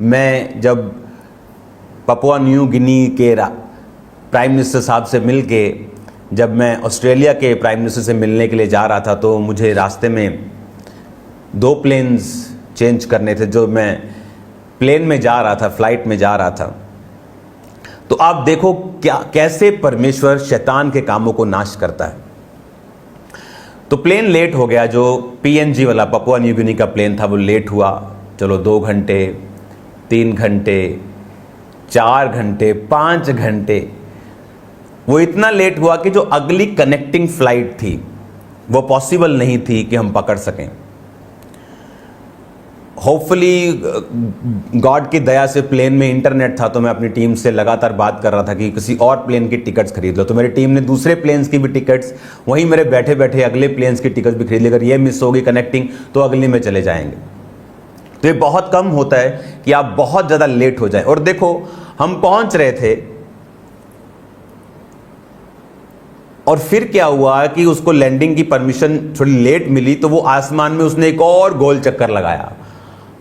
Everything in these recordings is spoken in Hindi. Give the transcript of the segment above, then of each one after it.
मैं जब पपुआ न्यू गिनी के प्राइम मिनिस्टर साहब से मिल के जब मैं ऑस्ट्रेलिया के प्राइम मिनिस्टर से मिलने के लिए जा रहा था, तो मुझे रास्ते में 2 प्लेन्स चेंज करने थे। जो मैं प्लेन में जा रहा था, फ्लाइट में जा रहा था, तो आप देखो कैसे परमेश्वर शैतान के कामों को नाश करता है। तो प्लेन लेट हो गया, जो PNG वाला पपुआ न्यू गिनी का प्लेन था वो लेट हुआ। चलो 2 घंटे, 3 घंटे, 4 घंटे, 5 घंटे, वो इतना लेट हुआ कि जो अगली कनेक्टिंग फ्लाइट थी वो पॉसिबल नहीं थी कि हम पकड़ सकें। होपफुली गॉड की दया से प्लेन में इंटरनेट था, तो मैं अपनी टीम से लगातार बात कर रहा था कि किसी और प्लेन की टिकट्स खरीद लो। तो मेरी टीम ने दूसरे प्लेन्स की भी टिकट्स, वहीं मेरे बैठे बैठे अगले प्लेन्स की टिकट्स भी खरीद ली। अगर ये मिस होगी कनेक्टिंग तो अगली में चले जाएंगे। तो ये बहुत कम होता है कि आप बहुत ज़्यादा लेट हो जाए। और देखो, हम पहुंच रहे थे और फिर क्या हुआ कि उसको लैंडिंग की परमिशन थोड़ी लेट मिली, तो वो आसमान में उसने एक और गोल चक्कर लगाया।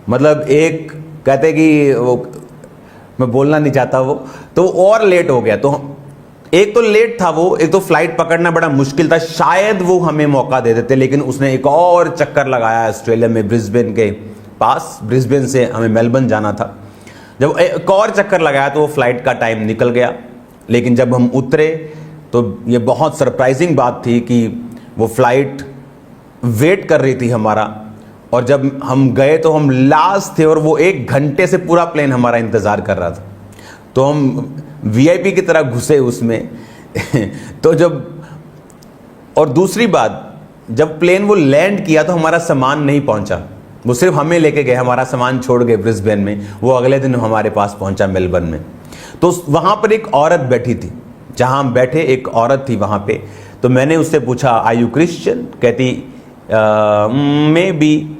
मतलब एक कहते कि वो, मैं बोलना नहीं चाहता वो, तो और लेट हो गया। तो एक तो लेट था वो, एक तो फ्लाइट पकड़ना बड़ा मुश्किल था। शायद वो हमें मौका दे देते, लेकिन उसने एक और चक्कर लगाया ऑस्ट्रेलिया में, ब्रिस्बेन के पास। ब्रिस्बेन से हमें मेलबर्न जाना था। जब एक और चक्कर लगाया तो वो फ्लाइट का टाइम निकल गया। लेकिन जब हम उतरे तो ये बहुत सरप्राइजिंग बात थी कि वो फ्लाइट वेट कर रही थी हमारा। और जब हम गए तो हम लास्ट थे और वो 1 घंटे से पूरा प्लेन हमारा इंतज़ार कर रहा था। तो हम VIP की तरह घुसे उसमें तो जब, और दूसरी बात, जब प्लेन वो लैंड किया तो हमारा सामान नहीं पहुंचा। वो सिर्फ हमें लेके गए, हमारा सामान छोड़ गए ब्रिस्बेन में। वो अगले दिन हमारे पास पहुंचा मेलबर्न में। तो वहाँ पर एक औरत बैठी थी, जहाँ हम बैठे एक औरत थी वहाँ पे। तो मैंने उससे पूछा, आर यू क्रिश्चियन? कहती मे बी।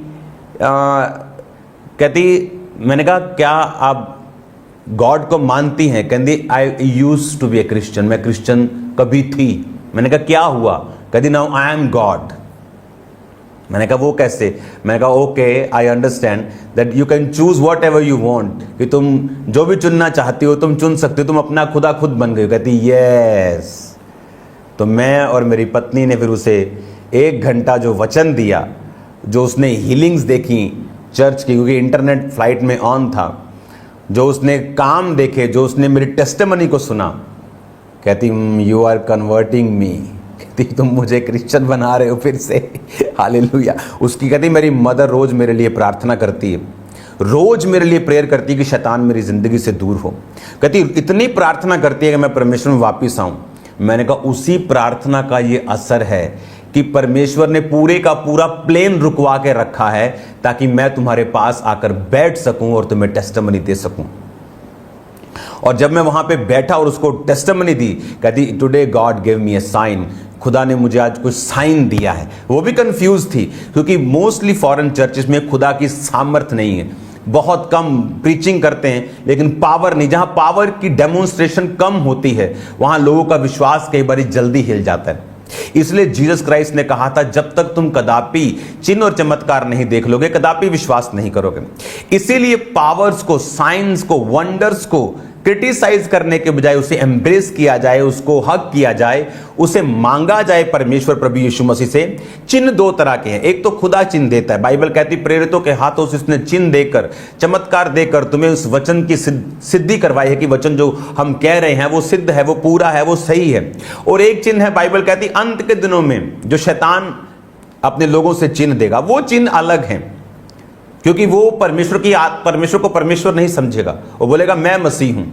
कहती, मैंने कहा क्या आप गॉड को मानती हैं? कहती I used to be a Christian, मैं क्रिश्चियन कभी थी। मैंने कहा क्या हुआ? कहती नाउ आई एम गॉड। मैंने कहा वो कैसे? मैंने कहा okay, I understand that you can choose what ever you want, कि तुम जो भी चुनना चाहती हो तुम चुन सकती हो, तुम अपना खुदा खुद बन गई हो। कहती यस। तो मैं और मेरी पत्नी ने फिर उसे 1 घंटा जो वचन दिया, जो उसने हीलिंग्स देखी चर्च की, क्योंकि इंटरनेट फ्लाइट में ऑन था, जो उसने काम देखे, जो उसने मेरी टेस्टिमनी को सुना, कहती यू आर कन्वर्टिंग मी, कहती तुम मुझे क्रिश्चियन बना रहे हो फिर से। हालेलुया। उसकी कहती मेरी मदर रोज मेरे लिए प्रार्थना करती है, रोज मेरे लिए प्रेयर करती है कि शैतान मेरी जिंदगी से दूर हो। कहती इतनी प्रार्थना करती है कि मैं परमेश्वर में वापिस आऊं। मैंने कहा उसी प्रार्थना का ये असर है कि परमेश्वर ने पूरे का पूरा प्लेन रुकवा के रखा है, ताकि मैं तुम्हारे पास आकर बैठ सकूं और तुम्हें टेस्टिमनी दे सकूं। और जब मैं वहां पे बैठा और उसको टेस्टिमनी दी, कहती today God give me a sign, खुदा ने मुझे आज कुछ साइन दिया है। वो भी कंफ्यूज थी, क्योंकि मोस्टली फॉरेन चर्चेस में खुदा की सामर्थ नहीं है, बहुत कम प्रीचिंग करते हैं लेकिन पावर नहीं। जहां पावर की डेमोन्स्ट्रेशन कम होती है वहां लोगों का विश्वास कई बार जल्दी हिल जाता है। इसलिए जीसस क्राइस्ट ने कहा था, जब तक तुम कदापि चिन्ह और चमत्कार नहीं देख लोगे, कदापि विश्वास नहीं करोगे। इसीलिए पावर्स को, साइंस को, वंडर्स को क्रिटिसाइज करने के बजाय उसे एम्ब्रेस किया जाए, उसको हक किया जाए, उसे मांगा जाए परमेश्वर प्रभु यीशु मसीह से। चिन्ह 2 तरह के हैं। एक तो खुदा चिन्ह देता है, बाइबल कहती प्रेरितों के हाथों से उसने चिन्ह देकर, चमत्कार देकर तुम्हें उस वचन की सिद्धि करवाई है कि वचन जो हम कह रहे हैं वो सिद्ध है, वो पूरा है, वो सही है। और एक चिन्ह है, बाइबल कहती अंत के दिनों में जो शैतान अपने लोगों से चिन्ह देगा, वो चिन्ह अलग है, क्योंकि वो परमेश्वर को परमेश्वर नहीं समझेगा, वो बोलेगा मैं मसीह हूं।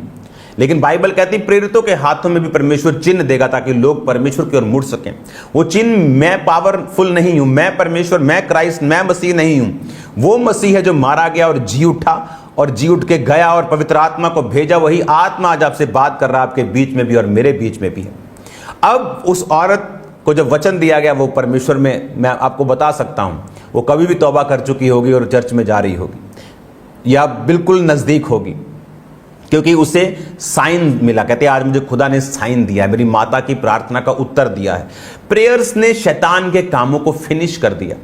लेकिन बाइबल कहती प्रेरितों के हाथों में भी परमेश्वर चिन्ह देगा, ताकि लोग परमेश्वर की ओर मुड़ सकें। वो चिन्ह, मैं पावरफुल नहीं हूं, मैं परमेश्वर, मैं क्राइस्ट, मैं मसीह नहीं हूं। वो मसीह है जो मारा गया और जी उठा, और जी उठ के गया और पवित्र आत्मा को भेजा। वही आत्मा आज आपसे बात कर रहा है, आपके बीच में भी और मेरे बीच में भी है। अब उस औरत को जब वचन दिया गया, वो परमेश्वर में, मैं आपको बता सकता हूं, वो कभी भी तौबा कर चुकी होगी और चर्च में जा रही होगी, या बिल्कुल नजदीक होगी, क्योंकि उसे साइन मिला। कहते हैं आज मुझे खुदा ने साइन दिया है, मेरी माता की प्रार्थना का उत्तर दिया है। प्रेयर्स ने शैतान के कामों को फिनिश कर दिया।